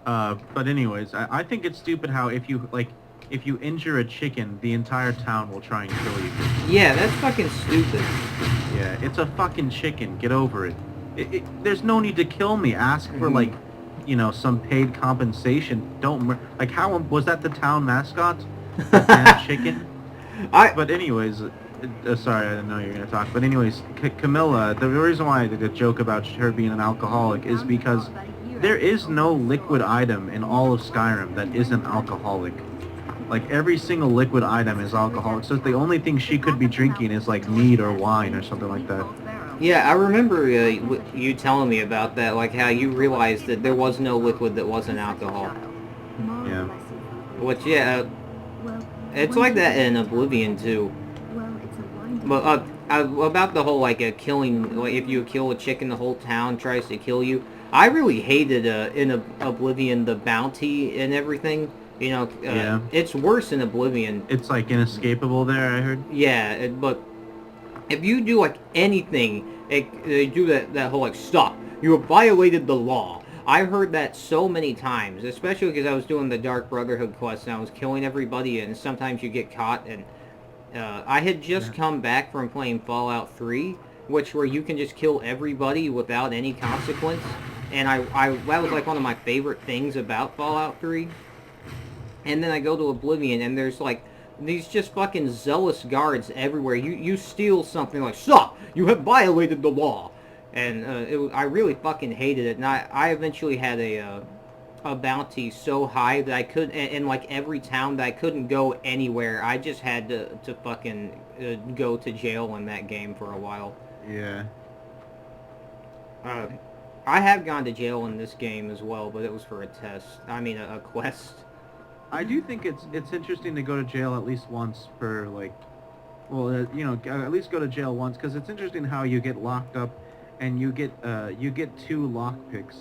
But anyways, I think it's stupid how if you injure a chicken, the entire town will try and kill you. Yeah, that's fucking stupid. Yeah, it's a fucking chicken. Get over it. There's no need to kill me. Ask for Hmm. some paid compensation. Don't like how was that the town mascot? A damn chicken. I But anyways, sorry, I didn't know you were gonna talk. But anyways, Camilla, the reason why I did a joke about her being an alcoholic is because there is no liquid item in all of Skyrim that isn't alcoholic. Like every single liquid item is alcoholic. So the only thing she could be drinking is like mead or wine or something like that. Yeah, I remember you telling me about that, like how you realized that there was no liquid that wasn't alcohol. Yeah. Which, yeah, it's like that in Oblivion too. But about the whole like killing, like if you kill a chicken, the whole town tries to kill you. I really hated in Oblivion the bounty and everything. Yeah. It's worse in Oblivion. It's like inescapable there, I heard. Yeah, but if you do like anything, they do that whole like stop. You have violated the law. I heard that so many times, especially because I was doing the Dark Brotherhood quest and I was killing everybody, and sometimes you get caught. And I had just Yeah. come back from playing Fallout 3, which where you can just kill everybody without any consequence. And I that was like one of my favorite things about Fallout 3. And then I go to Oblivion, and there's like these just fucking zealous guards everywhere. You steal something, like stop! You have violated the law, and I really fucking hated it. And I eventually had a bounty so high that I could in like every town that I couldn't go anywhere. I just had to fucking go to jail in that game for a while. Yeah. Uh, I have gone to jail in this game as well, but it was for a test. I mean, a quest. I do think it's interesting to go to jail at least once per like, well, at least go to jail once because it's interesting how you get locked up, and you get two lock picks,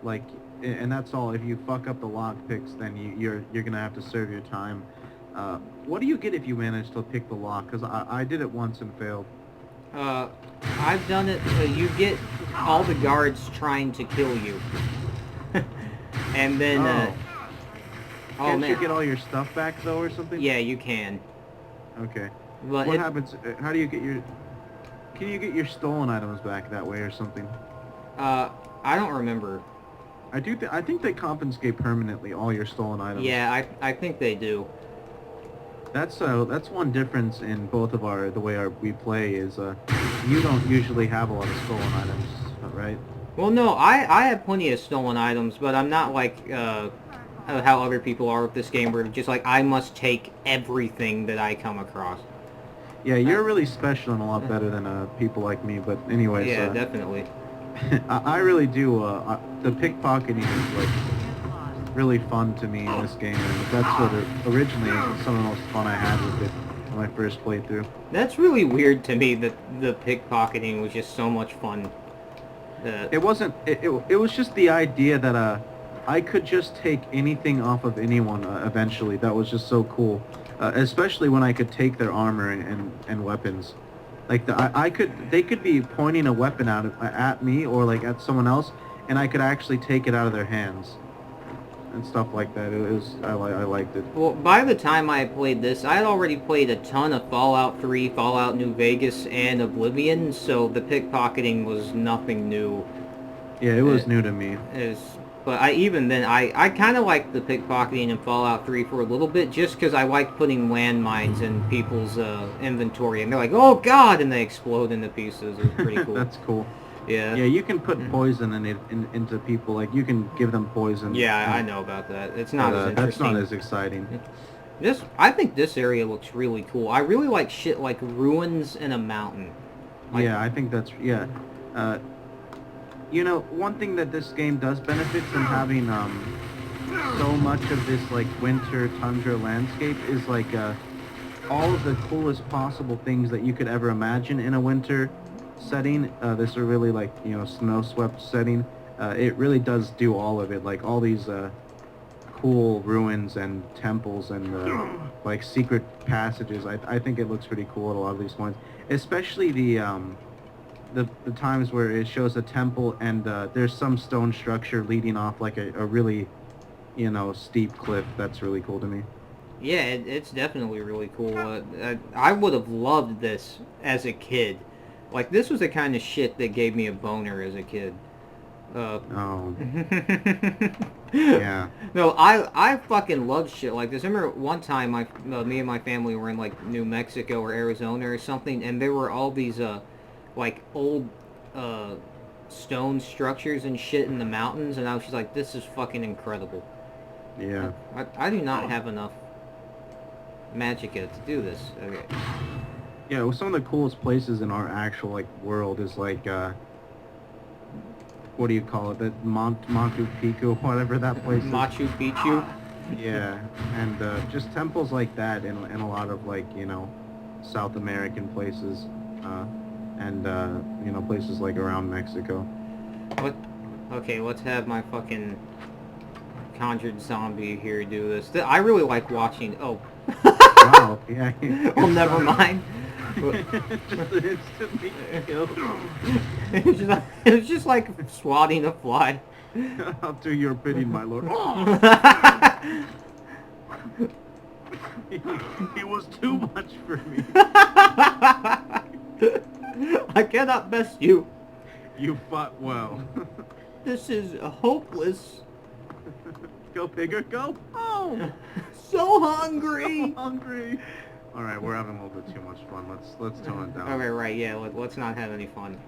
like, and that's all. If you fuck up the lock picks, then you're gonna have to serve your time. What do you get if you manage to pick the lock? Because I did it once and failed. Uh, I've done it. You get all the guards trying to kill you, and then Oh, oh can't you man, get all your stuff back though, or something? yeah, you can. Okay. But What happens? How do you get your? Can you get your stolen items back that way or something? uh, I don't remember. I think they confiscate permanently all your stolen items. Yeah, I think they do. That's one difference in both of the way we play is you don't usually have a lot of stolen items, right? Well, no, I have plenty of stolen items, but I'm not like how other people are with this game, where just like I must take everything that I come across. Yeah, you're really special and a lot better than people like me. But anyways, Yeah, definitely. I really do. The pickpocketing is like really fun to me in this game, and that's what originally some of the most fun I had with it when I first played through. That's really weird to me that the pickpocketing was just so much fun. It wasn't. It was just the idea that I could just take anything off of anyone eventually. That was just so cool, especially when I could take their armor and weapons. Like they could be pointing a weapon out at me or like at someone else, and I could actually take it out of their hands and stuff like that. I liked it. Well, by the time I played this, I had already played a ton of Fallout 3, Fallout New Vegas, and Oblivion, so the pickpocketing was nothing new. Yeah, it was new to me. Is But even then, I kind of liked the pickpocketing in Fallout 3 for a little bit, just because I liked putting landmines in people's inventory, and they're like, oh god, and they explode into pieces. It was pretty cool. That's cool. Yeah. Yeah, you can put poison into people. Like you can give them poison. Yeah, I and- know about that. It's not as That's interesting. not as exciting. I think this area looks really cool. I really like shit like ruins in a mountain. Like, Yeah, I think that's yeah. Uh, one thing that this game does benefit from having so much of this like winter tundra landscape is like all of the coolest possible things that you could ever imagine in a winter setting. This is really like snow-swept setting. It really does do all of it. Like all these cool ruins and temples and like secret passages. I think it looks pretty cool at a lot of these points, especially the times where it shows a temple and there's some stone structure leading off like a really you know, steep cliff. That's really cool to me. Yeah, it's definitely really cool. I would have loved this as a kid. Like, this was the kind of shit that gave me a boner as a kid. Oh, yeah. No, I fucking love shit like this. I remember one time me and my family were in like New Mexico or Arizona or something, and there were all these like old uh stone structures and shit in the mountains, and I was just like, this is fucking incredible. Yeah. I do not have enough magic to do this. Okay. Yeah, well, some of the coolest places in our actual like world is like what do you call it? That Montu Pico, whatever that place is. Machu Picchu. Yeah, and just temples like that in a lot of like, you know, South American places, and you know, places like around Mexico. What? Okay, let's have my fucking conjured zombie here do this. I really like watching. Oh. Wow. Yeah. Oh, never mind. Just instantly killed. It was just like swatting a fly. I'll do your bidding, my lord. He was too much for me. I cannot best you. You fought well. This is hopeless. Go bigger, go home. So hungry. So hungry. All right, we're having a little bit too much fun. Let's tone it down. Okay, right, yeah. Let's not have any fun.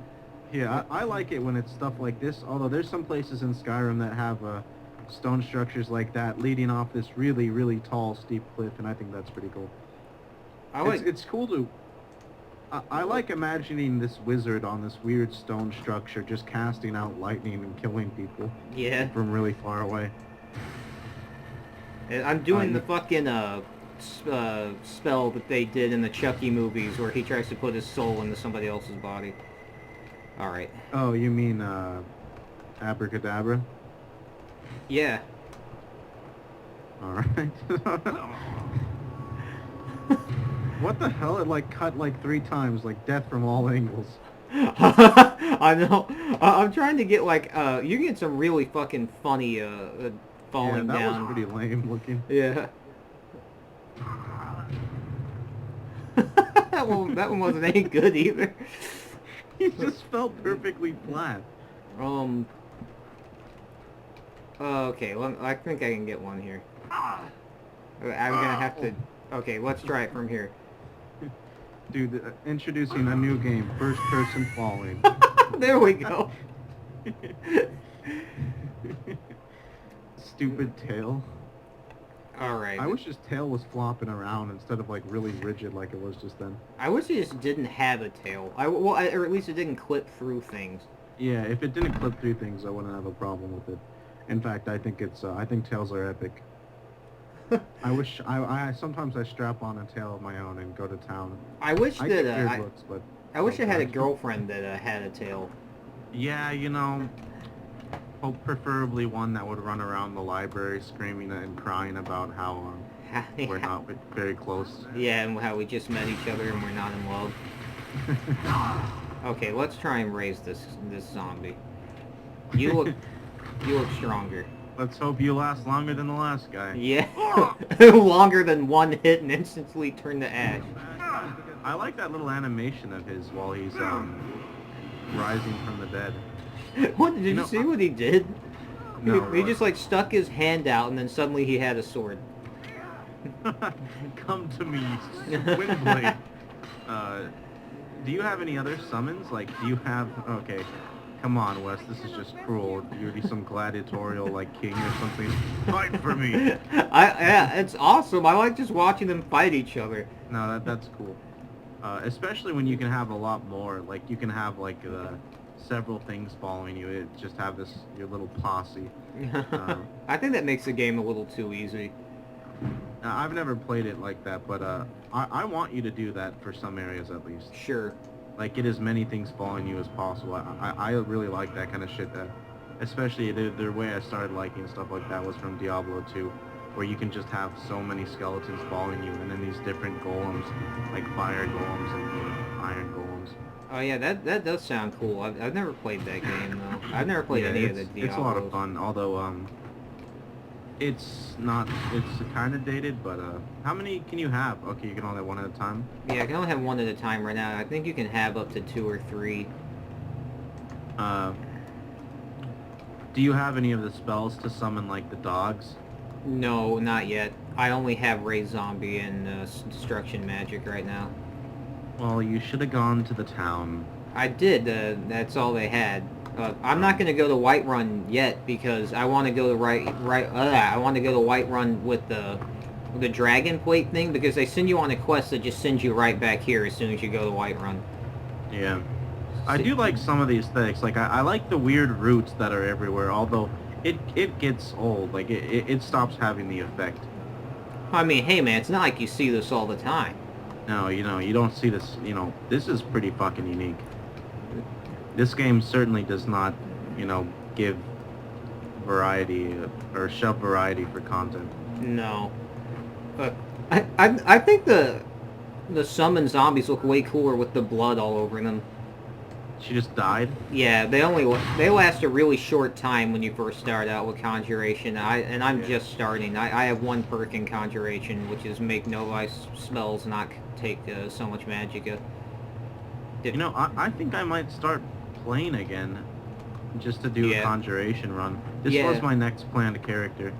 Yeah, I like it when it's stuff like this. Although there's some places in Skyrim that have stone structures like that leading off this really, really tall, steep cliff, and I think that's pretty cool. It's cool to. I like imagining this wizard on this weird stone structure just casting out lightning and killing people. Yeah. From really far away. I'm doing the fucking spell that they did in the Chucky movies where he tries to put his soul into somebody else's body. Alright. Oh, you mean abracadabra? Yeah. Alright. What the hell? It like cut like 3 times, like death from all angles. I know. I'm trying to get like you get some really fucking funny falling that down. was pretty lame looking. Yeah. that one wasn't any good either. He just fell perfectly flat. Okay, well, I think I can get one here. I'm gonna have to. Okay, let's try it from here. Dude, introducing a new game, first person falling. There we go. Stupid tail. Alright. I wish his tail was flopping around instead of like really rigid like it was just then. I wish it just didn't have a tail. Or at least it didn't clip through things. Yeah, if it didn't clip through things, I wouldn't have a problem with it. In fact, I think I think tails are epic. I wish I sometimes I strap on a tail of my own and go to town. I wish I that get weird looks, but I wish I had a girlfriend that had a tail. Yeah, you know, preferably one that would run around the library screaming and crying about how we're not very close. Yeah, and how we just met each other and we're not in love. Okay, let's try and raise this zombie. You look stronger. Let's hope you last longer than the last guy. Yeah, longer than one hit and instantly turn to ash. I like that little animation of his while he's rising from the dead. What did you see what he did? No, he just like stuck his hand out and then suddenly he had a sword. Come to me, Windblade. Do you have any other summons? Like, do you have... Okay, come on, Wes, this is just cruel. You'd be some gladiatorial, like, king or something. Fight for me! Yeah, it's awesome. I like just watching them fight each other. No, that's cool. Especially when you can have a lot more. Like, you can have, like, several things following you. It just have your little posse. I think that makes the game a little too easy. I've never played it like that, but I want you to do that for some areas at least. Sure. Like, get as many things following you as possible. I really like that kind of shit. Especially the way I started liking stuff like that was from Diablo 2, where you can just have so many skeletons following you, and then these different golems, like fire golems and iron golems. Oh yeah, that does sound cool. I've never played that game though. I've never played any of the Diablos. It's a lot of fun, although It's not. It's kind of dated, but how many can you have? Okay, you can only have one at a time. Yeah, I can only have one at a time right now. I think you can have up to 2 or 3. Uh, do you have any of the spells to summon like the dogs? No, not yet. I only have Raise Zombie and Destruction Magic right now. Well, you should have gone to the town. I did. That's all they had. I'm not gonna go to Whiterun yet because I want to go to I want to go to Whiterun with the dragon plate thing because they send you on a quest that just sends you right back here as soon as you go to Whiterun. Yeah. I do like some of the aesthetics. Like, I like the weird roots that are everywhere, although it gets old. Like, it stops having the effect. I mean, hey man, it's not like you see this all the time. No, you don't see this, this is pretty fucking unique. This game certainly does not, give variety or shove variety for content. No. I think the summon zombies look way cooler with the blood all over them. She just died? Yeah, they last a really short time when you first start out with Conjuration. I'm just starting. I have one perk in Conjuration, which is make no ice spells not take so much magicka. I think I might start playing again, just to do a Conjuration run. This was my next planned character.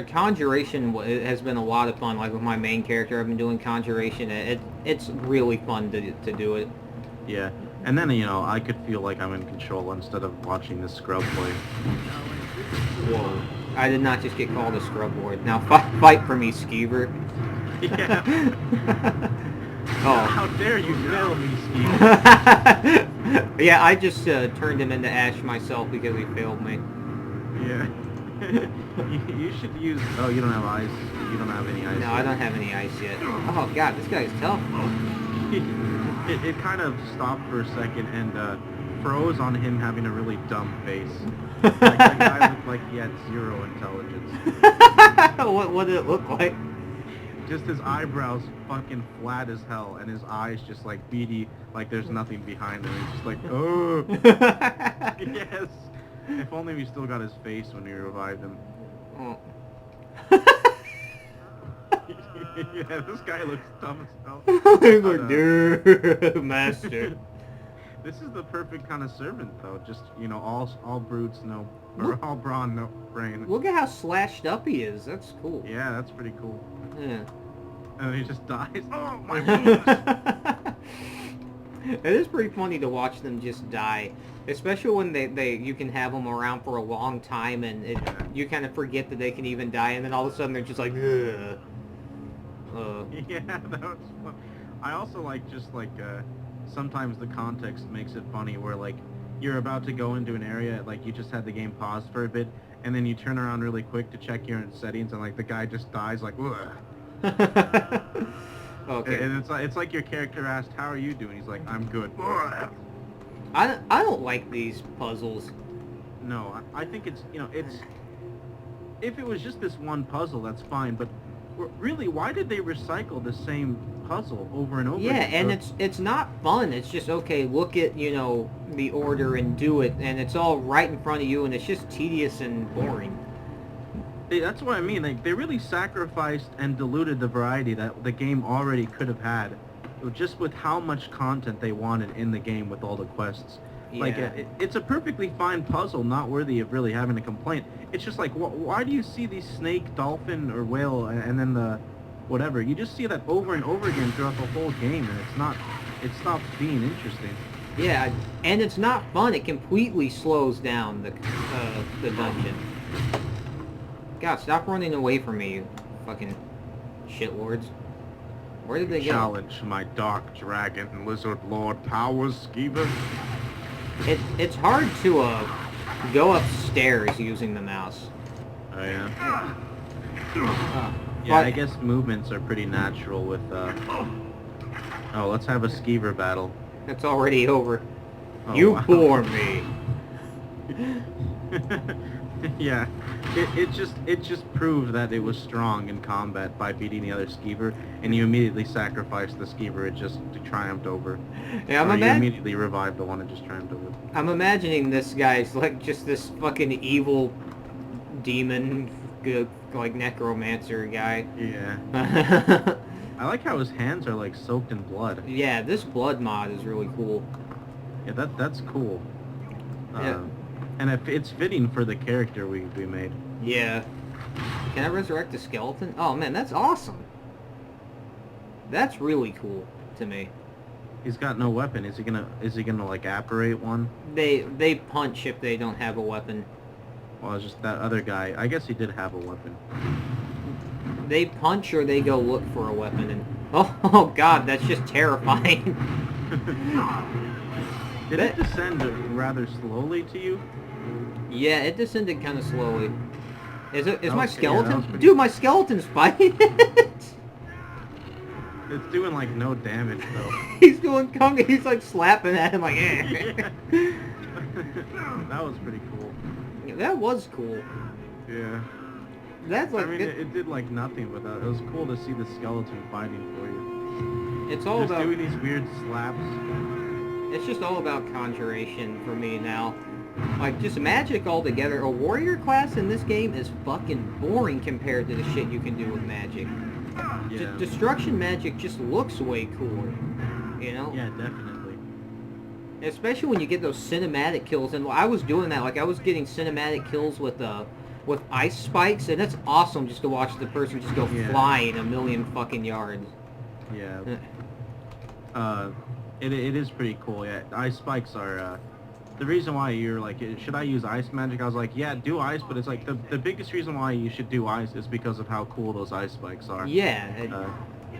Conjuration has been a lot of fun. Like with my main character, I've been doing Conjuration. It's really fun to do it. Yeah. And then, I could feel like I'm in control instead of watching this scrub play. Whoa. I did not just get called a scrub lord. Now fight for me, Skeever. Yeah. Oh. How dare you fail me, Skeever? Yeah, I just turned him into ash myself because he failed me. Yeah. you should use... Oh, you don't have ice. You don't have any ice No, yet. I don't have any ice yet. Oh god, this guy's tough. It kind of stopped for a second and froze on him having a really dumb face. Like, that guy looked like he had 0 intelligence. What did it look like? Just his eyebrows fucking flat as hell, and his eyes just like beady, like there's nothing behind them. He's just like, oh, yes. If only we still got his face when we revived him. Oh. Yeah, this guy looks dumb as hell. He's like, dude, master. This is the perfect kind of servant, though. Just, all brutes, all brawn, no brain. Look at how slashed up he is. That's cool. Yeah, that's pretty cool. Yeah. And then he just dies. Oh, my goodness. It is pretty funny to watch them just die. Especially when you can have them around for a long time and you kind of forget that they can even die, and then all of a sudden they're just like, ugh. Yeah, that was fun. I also like sometimes the context makes it funny where like you're about to go into an area, like you just had the game paused for a bit, and then you turn around really quick to check your settings, and like the guy just dies like, ugh. Okay. And it's like your character asked, "How are you doing?" He's like, "I'm good." I don't like these puzzles. No, I think it's if it was just this one puzzle, that's fine, but really, why did they recycle the same puzzle over and over Yeah, again? and it's not fun. It's just, okay, look at, the order and do it, and it's all right in front of you, and it's just tedious and boring. That's what I mean. They really sacrificed and diluted the variety that the game already could have had, just with how much content they wanted in the game with all the quests. Yeah. Like, it's a perfectly fine puzzle, not worthy of really having a complaint. It's just like, why do you see these snake, dolphin, or whale, and then the whatever? You just see that over and over again throughout the whole game, and it stops being interesting. Yeah, and it's not fun. It completely slows down the dungeon. God, stop running away from me, you fucking shitlords. Where did they go? Challenge my dark dragon lizard lord powers, Skeever. It's hard to go upstairs using the mouse. Oh yeah. Yeah, Yeah, I guess movements are pretty natural with. Oh, let's have a Skeever battle. It's already over. Oh, You wow. bore me. Yeah, it just proved that it was strong in combat by beating the other Skeever, and you immediately sacrificed the Skeever it just triumphed over. Yeah, Or you immediately revived the one it just triumphed over. I'm imagining this guy's like just this fucking evil demon good, like, necromancer guy. Yeah. I like how his hands are like soaked in blood. Yeah, this blood mod is really cool. Yeah, that's cool. Yeah. And it's fitting for the character we made. Yeah. Can I resurrect a skeleton? Oh man, that's awesome. That's really cool to me. He's got no weapon. Is he gonna like apparate one? They punch if they don't have a weapon. Well, it's just that other guy. I guess he did have a weapon. They punch or they go look for a weapon and oh god, that's just terrifying. Did it descend rather slowly to you? Yeah, it descended kind of slowly. Is my Okay, skeleton? yeah, Dude, my skeleton's fighting it! It's doing like no damage though. He's doing conga, he's like slapping at him like, eh. That was pretty cool. That was cool. Yeah. That's like, I mean, it did like nothing, but it was cool to see the skeleton fighting for you. it's all Just about, doing these weird slaps. it's just all about conjuration for me now. Like, just magic altogether. A warrior class in this game is fucking boring compared to the shit you can do with magic. Yeah. Destruction magic just looks way cooler, you know? Yeah, definitely. Especially when you get those cinematic kills, and I was doing that, like I was getting cinematic kills with ice spikes, and that's awesome just to watch the person just go flying a million fucking yards. Yeah. It is pretty cool. Yeah, ice spikes are. The reason why you're like, should I use ice magic? I was like, yeah, do ice, but it's like the biggest reason why you should do ice is because of how cool those ice spikes are. Yeah.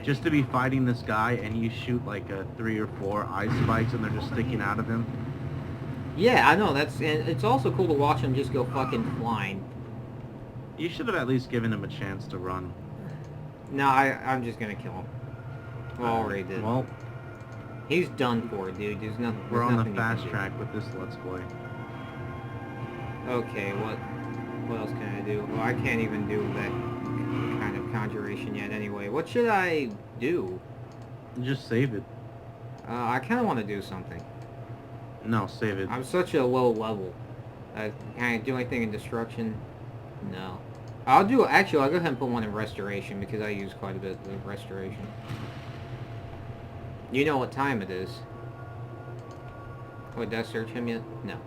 Just to be fighting this guy and you shoot like 3 or 4 ice spikes and they're just sticking out of him. Yeah, I know, and it's also cool to watch him just go fucking flying. You should have at least given him a chance to run. No, I'm just gonna kill him. Well, I already did. Well, he's done for, dude. There's nothing. we're on the you can fast do. track with this Let's Play. Okay, what else can I do? Well, I can't even do that kind of conjuration yet anyway. What should I do? Just save it. I kind of want to do something. No, save it. I'm such a low level. Can I do anything in destruction? No. Actually, I'll go ahead and put one in restoration because I use quite a bit of restoration. You know what time it is. Wait, did I search him yet? No.